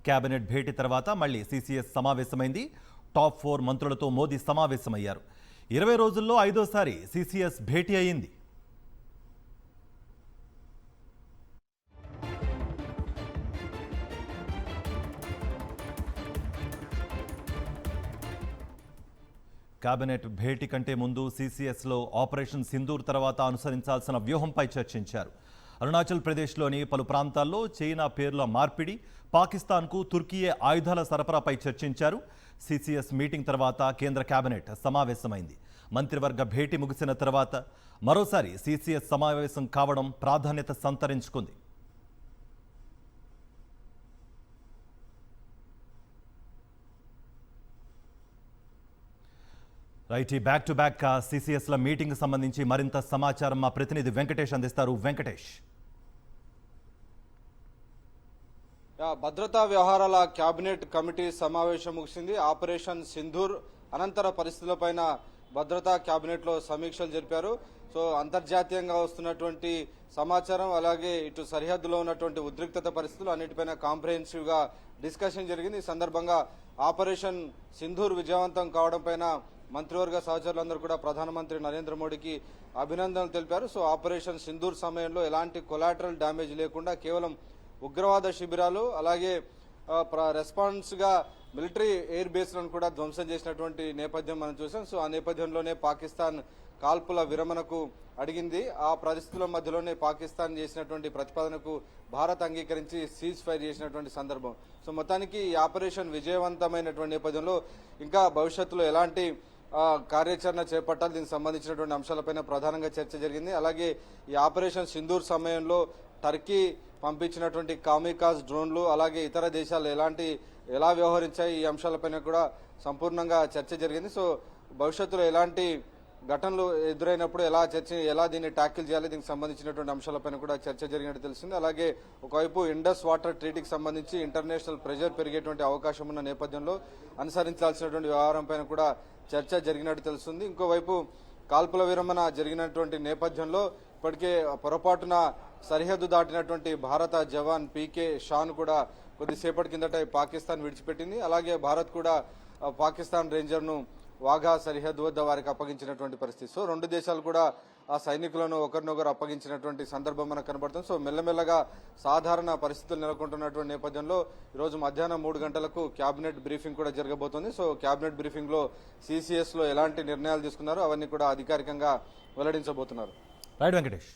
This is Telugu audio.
కేబినెట్ భేటీ తర్వాత మళ్ళీ సీసీఎస్ సమావేశమైంది. టాప్ 4 మంత్రులతో మోదీ సమావేశమయ్యారు. 20 రోజుల్లో 5వ సీసీఎస్ భేటీ అయింది. కేబినెట్ భేటీ కంటే ముందు సీసీఎస్లో ఆపరేషన్ సింధూర్ తర్వాత అనుసరించాల్సిన వ్యూహంపై చర్చించారు. అరుణాచల్ ప్రదేశ్లోని పలు ప్రాంతాల్లో చైనా పేర్ల మార్పిడి, పాకిస్తాన్కు తుర్కీయే ఆయుధాల సరఫరాపై చర్చించారు. సీసీఎస్ మీటింగ్ తర్వాత కేంద్ర కేబినెట్ సమావేశమైంది. మంత్రివర్గ భేటీ ముగిసిన తర్వాత మరోసారి సీసీఎస్ సమావేశం కావడం ప్రాధాన్యత సంతరించుకుంది. రైట్, బ్యాక్ టు బ్యాక్ సీసీఎస్ల మీటింగ్ సంబంధించి మరింత సమాచారం మా ప్రతినిధి వెంకటేష్ అందిస్తారు. వెంకటేష్, భద్రతా వ్యవహారాల కేబినెట్ కమిటీ సమావేశం ముగిసింది. ఆపరేషన్ సింధూర్ అనంతర పరిస్థితులపైన భద్రతా కేబినెట్ లో సమీక్షలు జరిపారు. సో అంతర్జాతీయంగా వస్తున్నటువంటి సమాచారం, అలాగే ఇటు సరిహద్దులో ఉన్నటువంటి ఉద్రిక్తత పరిస్థితులు అన్నిటిపైన కాంప్రహెన్సివ్ గా డిస్కషన్ జరిగింది. ఈ సందర్భంగా ఆపరేషన్ సింధూర్ విజయవంతం కావడం పైన మంత్రివర్గ సహచరులందరూ కూడా ప్రధానమంత్రి నరేంద్ర మోడీకి అభినందనలు తెలిపారు. సో ఆపరేషన్ సింధూర్ సమయంలో ఎలాంటి కొలాటరల్ డ్యామేజ్ లేకుండా కేవలం ఉగ్రవాద శిబిరాలు, అలాగే రెస్పాన్స్ గా మిలిటరీ ఎయిర్ బేస్లను కూడా ధ్వంసం చేసినటువంటి నేపథ్యం మనం చూసాం. సో ఆ నేపథ్యంలోనే పాకిస్తాన్ కాల్పుల విరమణకు అడిగింది. ఆ పరిస్థితుల మధ్యలోనే పాకిస్తాన్ చేసినటువంటి ప్రతిపాదనకు భారత్ అంగీకరించి సీజ్ ఫైర్ చేసినటువంటి సందర్భం. సో మొత్తానికి ఈ ఆపరేషన్ విజయవంతమైనటువంటి నేపథ్యంలో ఇంకా భవిష్యత్తులో ఎలాంటి కార్యాచరణ చేపట్టాలి, దీనికి సంబంధించినటువంటి అంశాలపైన ప్రధానంగా చర్చ జరిగింది. అలాగే ఈ ఆపరేషన్ సింధూర్ సమయంలో టర్కీ పంపించినటువంటి కామికాజ్ డ్రోన్లు, అలాగే ఇతర దేశాలు ఎలా వ్యవహరించాయి, ఈ అంశాలపైన కూడా సంపూర్ణంగా చర్చ జరిగింది. సో భవిష్యత్తులో ఎలాంటి ఘటనలు ఎదురైనప్పుడు ఎలా దీన్ని ట్యాకిల్ చేయాలి, దీనికి సంబంధించినటువంటి అంశాలపైన కూడా చర్చ జరిగినట్టు తెలిసింది. అలాగే ఒకవైపు ఇండస్ వాటర్ ట్రీటీకి సంబంధించి ఇంటర్నేషనల్ ప్రెషర్ పెరిగేటువంటి అవకాశం ఉన్న నేపథ్యంలో అనుసరించాల్సినటువంటి వ్యవహారం పైన కూడా చర్చ జరిగినట్టు తెలుస్తుంది. ఇంకోవైపు కాల్పుల విరమణ జరిగినటువంటి నేపథ్యంలో ఇప్పటికే పొరపాటున సరిహద్దు దాటినటువంటి భారత జవాన్ పీకే షాను కూడా కొద్దిసేపటి కిందట పాకిస్తాన్ విడిచిపెట్టింది. అలాగే భారత్ కూడా పాకిస్తాన్ రేంజర్ ను వాఘా సరిహద్దు వద్ద వారికి అప్పగించినటువంటి పరిస్థితి. సో రెండు దేశాలు కూడా ఆ సైనికులను ఒకరినొకరు అప్పగించినటువంటి సందర్భం మనకు కనబడుతుంది. సో మెల్లమెల్లగా సాధారణ పరిస్థితులు నెలకొంటున్నటువంటి నేపథ్యంలో ఈరోజు మధ్యాహ్నం 3 గంటలకు కేబినెట్ బ్రీఫింగ్ కూడా జరగబోతోంది. సో కేబినెట్ బ్రీఫింగ్ లో సీసీఎస్ లో ఎలాంటి నిర్ణయాలు తీసుకున్నారో అవన్నీ కూడా అధికారికంగా వెల్లడించబోతున్నారు. రైట్ వెంకటేష్.